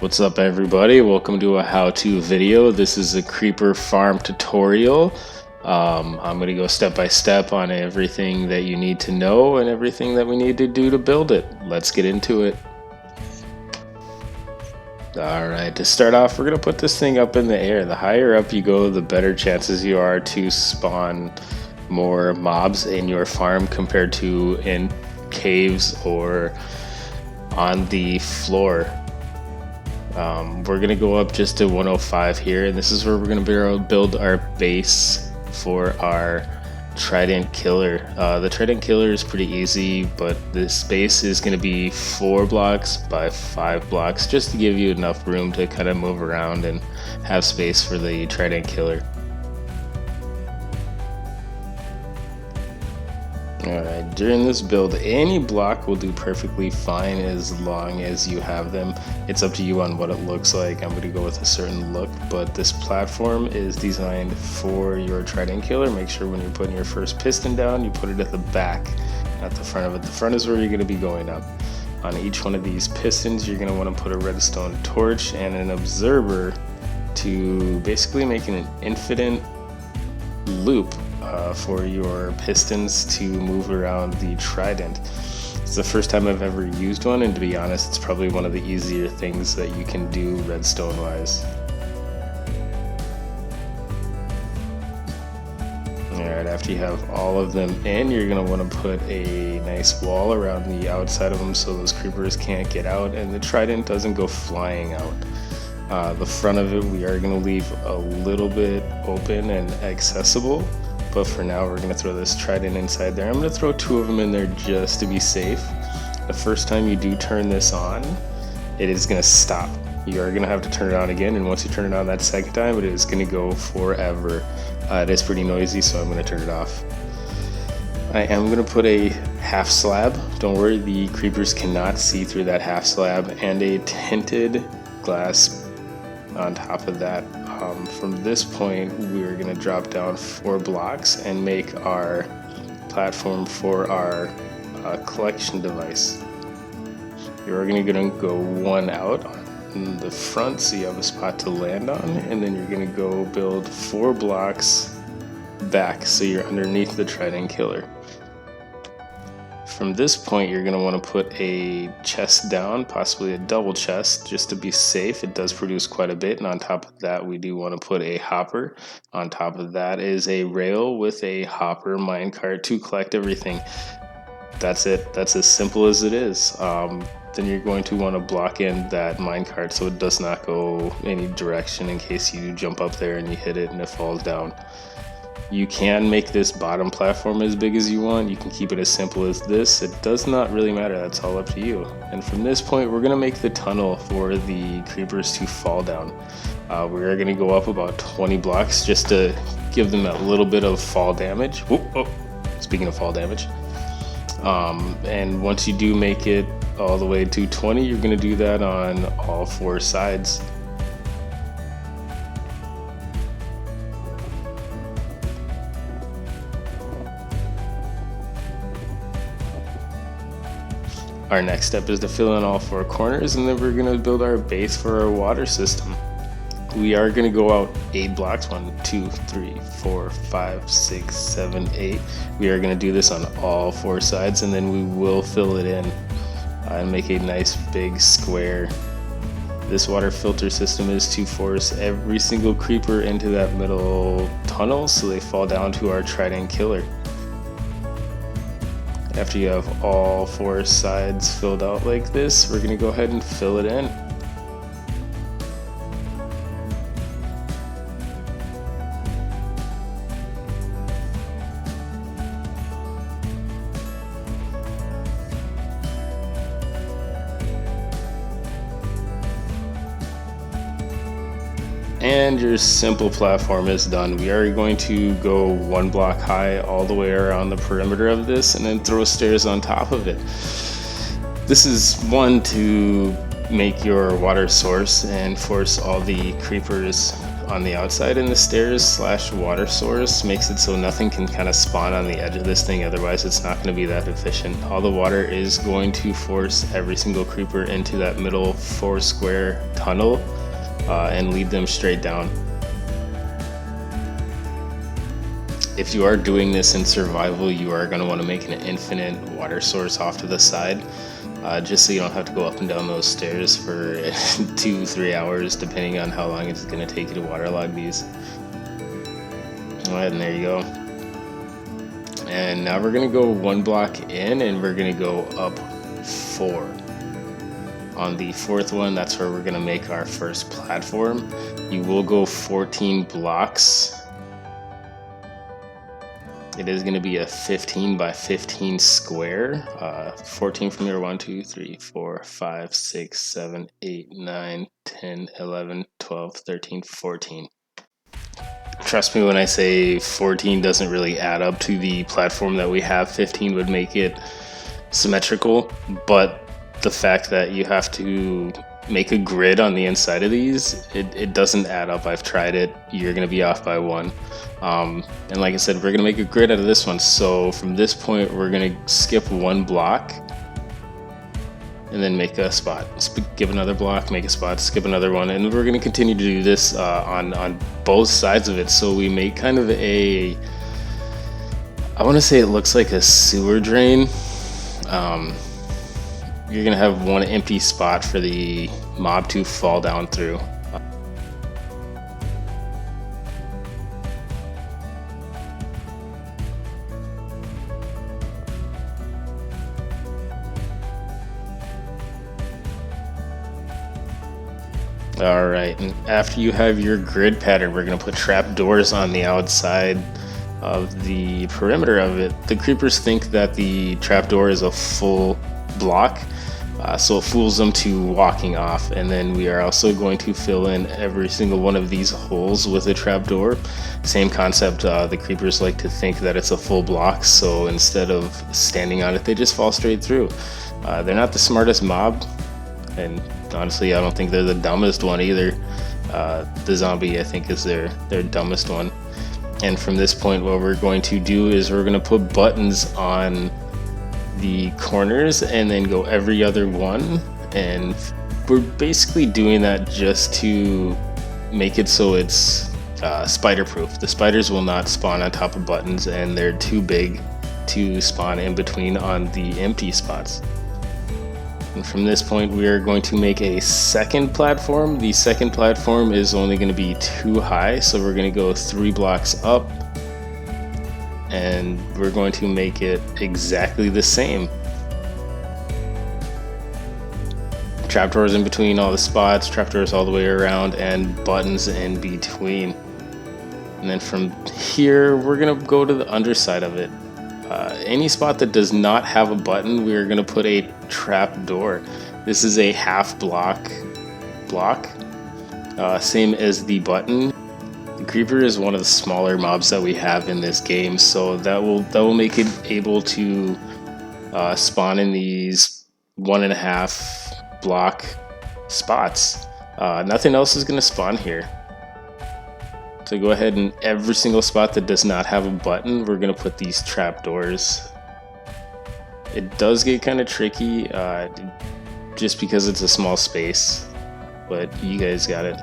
What's up everybody, welcome to a how-to video. This is a creeper farm tutorial. I'm going to go step by step on everything that you need to know and everything that we need to do to build it. Let's get into it. Alright, to start off, we're going to put this thing up in the air. The higher up you go, the better chances you are to spawn more mobs in your farm compared to in caves or on the floor. We're gonna go up just to 105 here, and this is where we're gonna build our base for our Trident Killer. The Trident Killer is pretty easy, but this base is gonna be 4 blocks by 5 blocks, just to give you enough room to kind of move around and have space for the Trident Killer. Alright, during this build, any block will do perfectly fine as long as you have them. It's up to you on what it looks like. I'm going to go with a certain look, but this platform is designed for your Trident Killer. Make sure when you're putting your first piston down, you put it at the back, not the front of it. The front is where you're going to be going up. On each one of these pistons, you're going to want to put a redstone torch and an observer to basically make an infinite loop for your pistons to move around the Trident. It's the first time I've ever used one, and to be honest, it's probably one of the easier things that you can do redstone wise. Alright, after you have all of them in, you're going to want to put a nice wall around the outside of them so those creepers can't get out and the Trident doesn't go flying out. The front of it we are going to leave a little bit open and accessible, but for now we're going to throw this Trident inside there. I'm going to throw 2 of them in there just to be safe. The first time you do turn this on, it is going to stop. You are going to have to turn it on again, and once you turn it on that second time, it is going to go forever. It is pretty noisy, so I'm going to turn it off. I am going to put a half slab. Don't worry, the creepers cannot see through that half slab, and a tinted glass on top of that. From this point, we're going to drop down 4 blocks and make our platform for our collection device. You're going to go 1 out in the front so you have a spot to land on, and then you're going to go build 4 blocks back so you're underneath the Trident Killer. From this point, you're going to want to put a chest down, possibly a double chest, just to be safe. It does produce quite a bit, and on top of that, we do want to put a hopper. On top of that is a rail with a hopper minecart to collect everything. That's it. That's as simple as it is. Then you're going to want to block in that minecart so it does not go any direction in case you jump up there and you hit it and it falls down. You can make this bottom platform as big as you want. You can keep it as simple as this. It does not really matter. That's all up to you. And from this point, we're going to make the tunnel for the creepers to fall down. We're going to go up about 20 blocks just to give them that little bit of fall damage. Speaking of fall damage. And once you do make it all the way to 20, you're going to do that on all 4 sides. Our next step is to fill in all 4 corners, and then we're going to build our base for our water system. We are going to go out 8 blocks, 1, 2, 3, 4, 5, 6, 7, 8. We are going to do this on all 4 sides, and then we will fill it in and make a nice big square. This water filter system is to force every single creeper into that middle tunnel so they fall down to our Trident Killer. After you have all 4 sides filled out like this, we're going to go ahead and fill it in. And your simple platform is done. We are going to go 1 block high all the way around the perimeter of this and then throw stairs on top of it. This is one to make your water source and force all the creepers on the outside, and the stairs slash water source makes it so nothing can kind of spawn on the edge of this thing, otherwise it's not going to be that efficient. All the water is going to force every single creeper into that middle 4 square tunnel and lead them straight down. If you are doing this in survival, you are going to want to make an infinite water source off to the side, just so you don't have to go up and down those stairs for 2-3 hours, depending on how long it's going to take you to waterlog these. Alright, and there you go. And now we're going to go 1 block in, and we're going to go up 4. On the 4th one, that's where we're going to make our first platform. You will go 14 blocks. It is going to be a 15 by 15 square. 14 from here. 1, 2, 3, 4, 5, 6, 7, 8, 9, 10, 11, 12, 13, 14. Trust me when I say 14 doesn't really add up to the platform that we have. 15 would make it symmetrical, but the fact that you have to make a grid on the inside of these, it doesn't add up. I've tried it. You're going to be off by 1. And like I said, we're going to make a grid out of this one. So from this point, we're going to skip 1 block and then make a spot. Give another block, make a spot, skip another one. And we're going to continue to do this on both sides of it. So we make kind of a, I want to say it looks like a sewer drain. You're going to have 1 empty spot for the mob to fall down through. Alright, and after you have your grid pattern, we're going to put trap doors on the outside of the perimeter of it. The creepers think that the trap door is a full block, so it fools them to walking off. And then we are also going to fill in every single one of these holes with a trap door. Same concept, the creepers like to think that it's a full block, so instead of standing on it, they just fall straight through. They're not the smartest mob, and honestly, I don't think they're the dumbest one either. The zombie, I think, is their dumbest one. And from this point, what we're going to do is we're going to put buttons on the corners and then go every other one. And we're basically doing that just to make it so it's spider proof. The spiders will not spawn on top of buttons, and they're too big to spawn in between on the empty spots. And from this point, we are going to make a second platform. The second platform is only going to be 2 high, so we're going to go 3 blocks up, and we're going to make it exactly the same. Trapdoors in between all the spots, trapdoors all the way around, and buttons in between. And then from here, we're going to go to the underside of it. Any spot that does not have a button, we're going to put a trap door. This is a half block, same as the button. The creeper is one of the smaller mobs that we have in this game, so that will make it able to spawn in these 1.5 block spots. Nothing else is going to spawn here. So go ahead, and every single spot that does not have a button, we're going to put these trapdoors. It does get kind of tricky just because it's a small space, but you guys got it.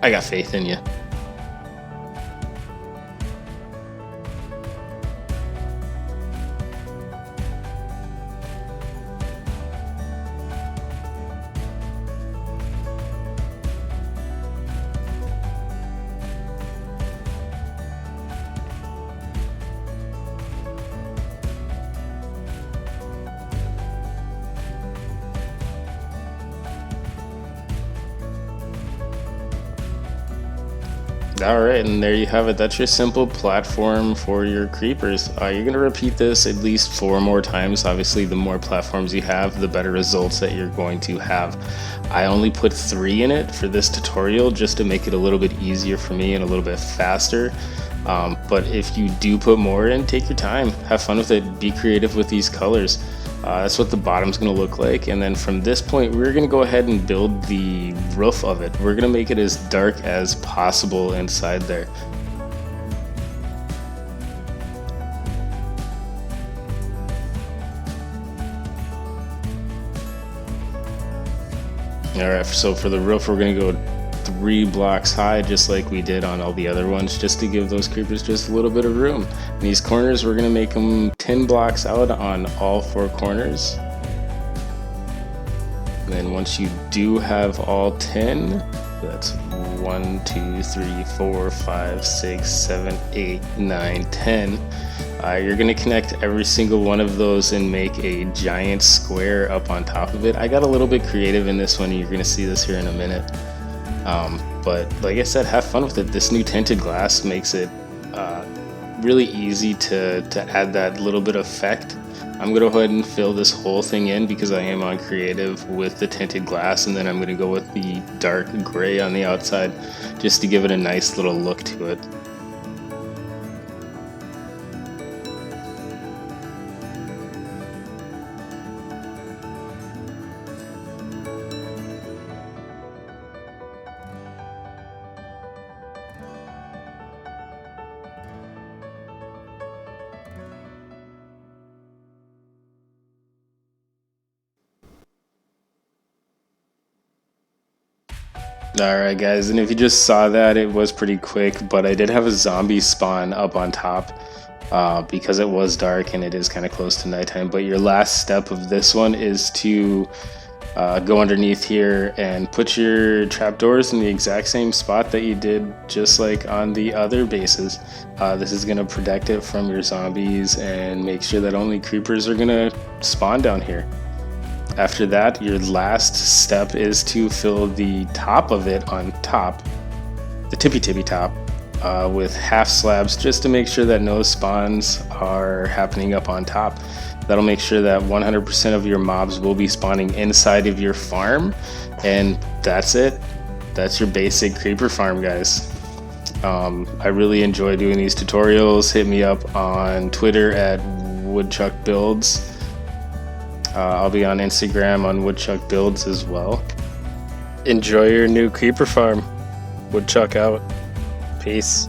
I got faith in you. Alright, and there you have it. That's your simple platform for your creepers. You're going to repeat this at least 4 more times. Obviously, the more platforms you have, the better results that you're going to have. I only put 3 in it for this tutorial just to make it a little bit easier for me and a little bit faster. But if you do put more in, take your time. Have fun with it. Be creative with these colors. That's what the bottom's going to look like. And then from this point, we're going to go ahead and build the roof of it. We're going to make it as dark as possible inside there. Alright, so for the roof, we're going to go 3 blocks high, just like we did on all the other ones, just to give those creepers just a little bit of room. And these corners, we're going to make them 10 blocks out on all 4 corners. And then once you do have all 10, that's 1, 2, 3, 4, 5, 6, 7, 8, 9, 10. You're going to connect every single one of those and make a giant square up on top of it. I got a little bit creative in this one, and you're going to see this here in a minute. But like I said, have fun with it. This new tinted glass makes it really easy to add that little bit of effect. I'm going to go ahead and fill this whole thing in because I am on creative with the tinted glass, and then I'm going to go with the dark gray on the outside just to give it a nice little look to it. Alright guys, and if you just saw that, it was pretty quick, but I did have a zombie spawn up on top because it was dark and it is kind of close to nighttime. But your last step of this one is to go underneath here and put your trapdoors in the exact same spot that you did just like on the other bases. This is going to protect it from your zombies and make sure that only creepers are going to spawn down here. After that, your last step is to fill the top of it on top, the tippy top, with half slabs just to make sure that no spawns are happening up on top. That'll make sure that 100% of your mobs will be spawning inside of your farm, and that's it. That's your basic creeper farm, guys. I really enjoy doing these tutorials. Hit me up on Twitter at woodchuckbuilds. I'll be on Instagram on Woodchuck Builds as well. Enjoy your new creeper farm. Woodchuck out. Peace.